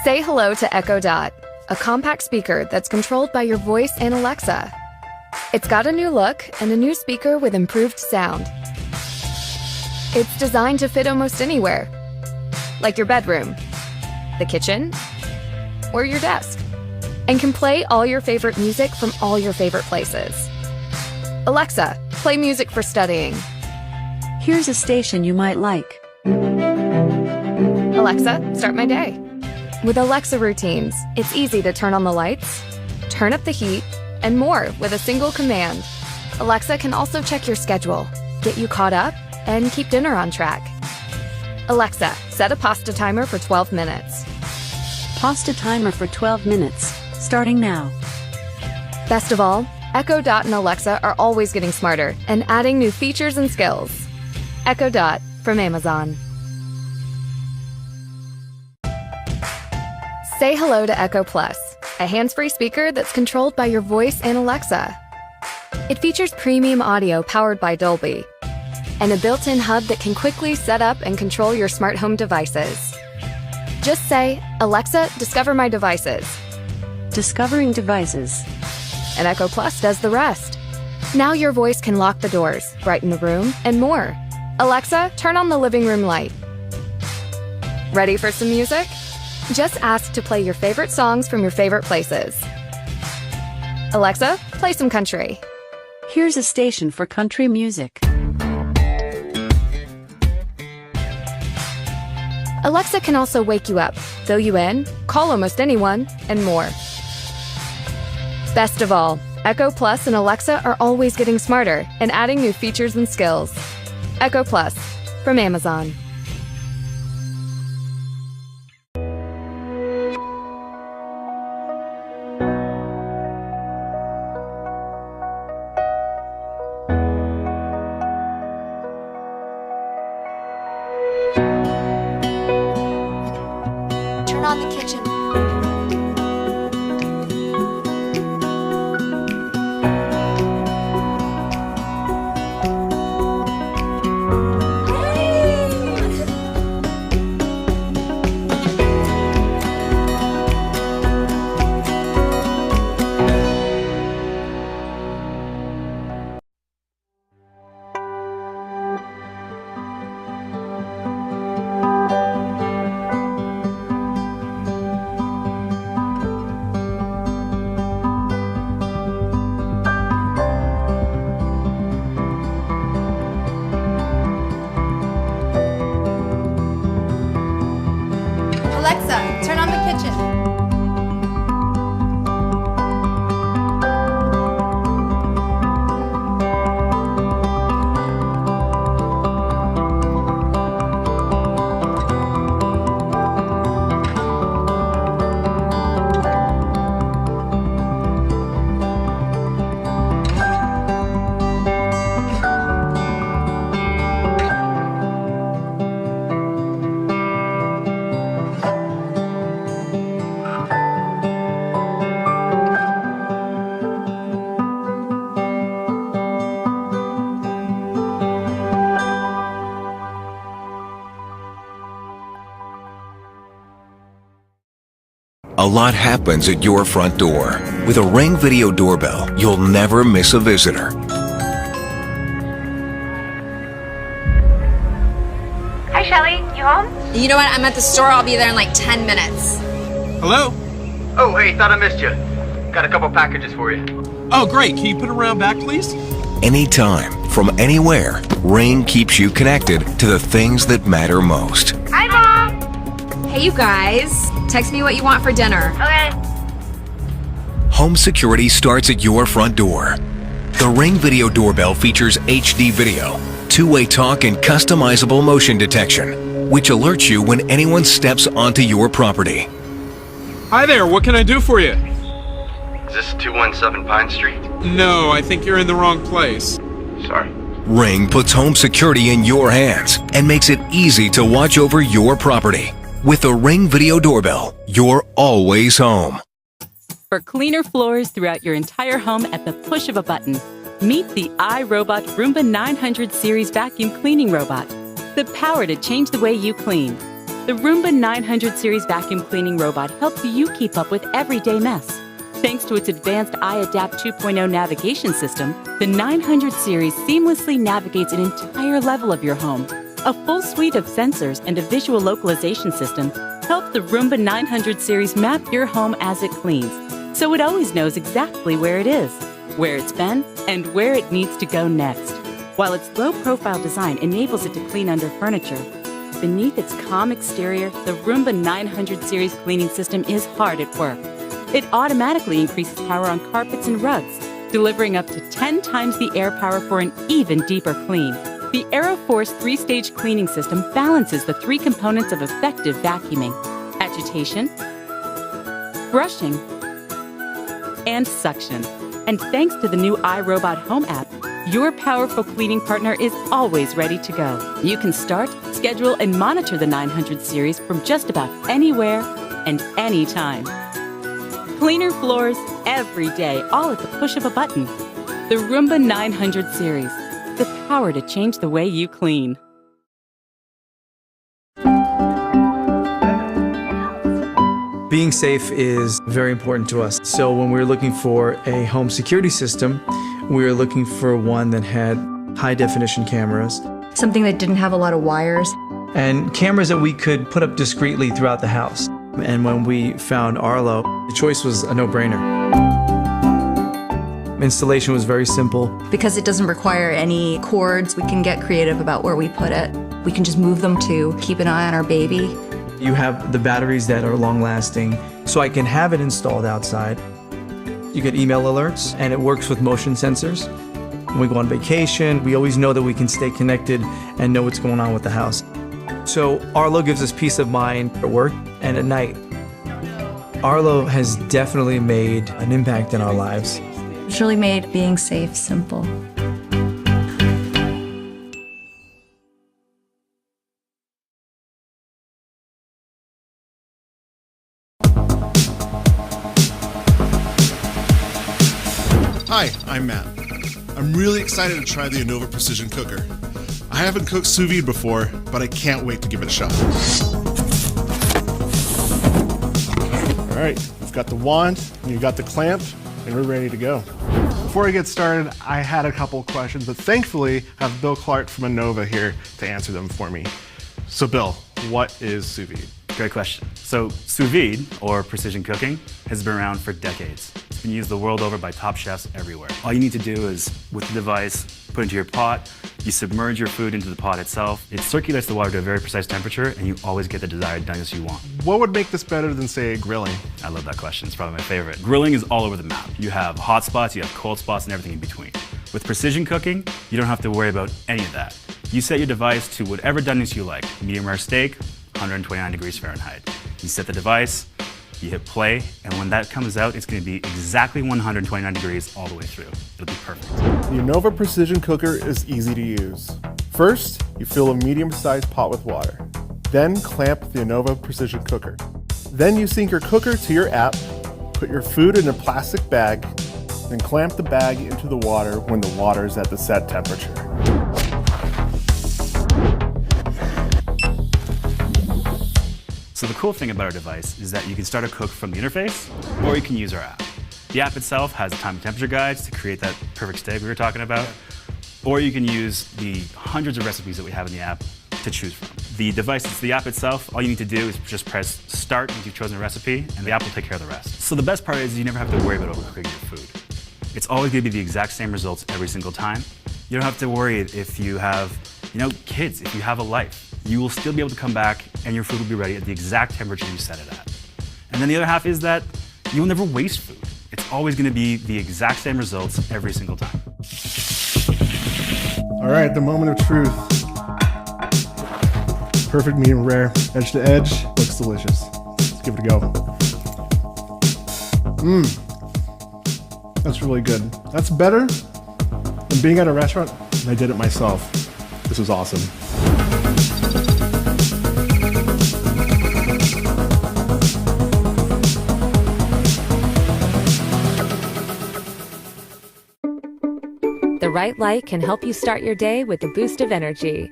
Say hello to Echo Dot, a compact speaker that's controlled by your voice and Alexa. It's got a new look and a new speaker with improved sound. It's designed to fit almost anywhere, like your bedroom, the kitchen, or your desk, and can play all your favorite music from all your favorite places. Alexa, play music for studying. Here's a station you might like. Alexa, start my day. With Alexa routines, it's easy to turn on the lights, turn up the heat, and more with a single command. Alexa can also check your schedule, get you caught up, and keep dinner on track. Alexa, set a pasta timer for 12 minutes. Pasta timer for 12 minutes, starting now. Best of all, Echo Dot and Alexa are always getting smarter and adding new features and skills. Echo Dot from Amazon. Say hello to Echo Plus, a hands-free speaker that's controlled by your voice and Alexa. It features premium audio powered by Dolby and a built-in hub that can quickly set up and control your smart home devices. Just say, Alexa, discover my devices. Discovering devices. And Echo Plus does the rest. Now your voice can lock the doors, brighten the room, and more. Alexa, turn on the living room light. Ready for some music? Just ask to play your favorite songs from your favorite places. Alexa, play some country. Here's a station for country music. Alexa can also wake you up, fill you in, call almost anyone, and more. Best of all, Echo Plus and Alexa are always getting smarter and adding new features and skills. Echo Plus from Amazon. Turn on the kitchen. Alexa, turn on the kitchen. A lot happens at your front door. With a Ring Video Doorbell, you'll never miss a visitor. Hi, Shelly. You home? You know what? I'm at the store. I'll be there in like 10 minutes. Hello? Oh, hey, thought I missed you. Got a couple packages for you. Oh, great. Can you put it around back, please? Anytime, from anywhere, Ring keeps you connected to the things that matter most. Hi, Mom. Hey, you guys. Text me what you want for dinner. Okay. Home security starts at your front door. The Ring Video Doorbell features HD video, two-way talk, and customizable motion detection, which alerts you when anyone steps onto your property. Hi there. What can I do for you? Is this 217 Pine Street? No, I think you're in the wrong place. Sorry. Ring puts home security in your hands and makes it easy to watch over your property. With the Ring Video Doorbell, you're always home. For cleaner floors throughout your entire home at the push of a button, meet the iRobot Roomba 900 series vacuum cleaning robot. The power to change the way you clean. The Roomba 900 series vacuum cleaning robot helps you keep up with everyday mess. Thanks to its advanced iAdapt 2.0 navigation system, the 900 series seamlessly navigates an entire level of your home. A full suite of sensors and a visual localization system help the Roomba 900 series map your home as it cleans, so it always knows exactly where it is, where it's been, and where it needs to go next. While its low-profile design enables it to clean under furniture, beneath its calm exterior, the Roomba 900 series cleaning system is hard at work. It automatically increases power on carpets and rugs, delivering up to 10 times the air power for an even deeper clean. The AeroForce 3-stage cleaning system balances the 3 components of effective vacuuming: agitation, brushing, and suction. And thanks to the new iRobot Home app, your powerful cleaning partner is always ready to go. You can start, schedule, and monitor the 900 series from just about anywhere and anytime. Cleaner floors every day, all at the push of a button. The Roomba 900 series. The power to change the way you clean. Being safe is very important to us. So when we were looking for a home security system, we were looking for one that had high definition cameras. Something that didn't have a lot of wires. And cameras that we could put up discreetly throughout the house. And when we found Arlo, the choice was a no-brainer. Installation was very simple. Because it doesn't require any cords, we can get creative about where we put it. We can just move them to keep an eye on our baby. You have the batteries that are long-lasting, so I can have it installed outside. You get email alerts, and it works with motion sensors. When we go on vacation, we always know that we can stay connected and know what's going on with the house. So Arlo gives us peace of mind at work and at night. Arlo has definitely made an impact in our lives. It's really made being safe simple. Hi, I'm Matt. I'm really excited to try the Innova Precision Cooker. I haven't cooked sous vide before, but I can't wait to give it a shot. All right, we've got the wand, and you've got the clamp, and we're ready to go. Before I get started, I had a couple questions, but thankfully I have Bill Clark from Innova here to answer them for me. So Bill, what is sous vide? Great question. So sous vide, or precision cooking, has been around for decades. It's been used the world over by top chefs everywhere. All you need to do is, with the device, put it into your pot, you submerge your food into the pot itself, it circulates the water to a very precise temperature, and you always get the desired doneness you want. What would make this better than, say, grilling? I love that question. It's probably my favorite. Grilling is all over the map. You have hot spots, you have cold spots, and everything in between. With precision cooking, you don't have to worry about any of that. You set your device to whatever doneness you like. Medium rare steak, 129 degrees Fahrenheit. You set the device, you hit play, and when that comes out, it's going to be exactly 129 degrees all the way through. It'll be perfect. The Innova Precision Cooker is easy to use. First, you fill a medium-sized pot with water. Then clamp the Innova Precision Cooker. Then you sync your cooker to your app, put your food in a plastic bag, then clamp the bag into the water when the water is at the set temperature. So the cool thing about our device is that you can start a cook from the interface, or you can use our app. The app itself has time and temperature guides to create that perfect steak we were talking about, or you can use the hundreds of recipes that we have in the app to choose from. The device, it's the app itself, all you need to do is just press start once you've chosen a recipe, and the app will take care of the rest. So the best part is you never have to worry about overcooking your food. It's always going to be the exact same results every single time. You don't have to worry if you have, kids, if you have a life. You will still be able to come back and your food will be ready at the exact temperature you set it at. And then the other half is that you will never waste food. It's always going to be the exact same results every single time. All right, the moment of truth. Perfect medium rare, edge to edge, looks delicious. Let's give it a go. That's really good. That's better than being at a restaurant, and I did it myself. This was awesome. The right light can help you start your day with a boost of energy.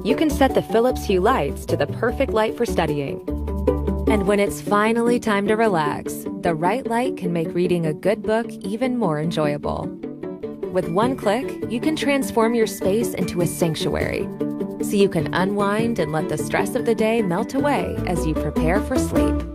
You can set the Philips Hue lights to the perfect light for studying. And when it's finally time to relax, the right light can make reading a good book even more enjoyable. With one click, you can transform your space into a sanctuary, so you can unwind and let the stress of the day melt away as you prepare for sleep.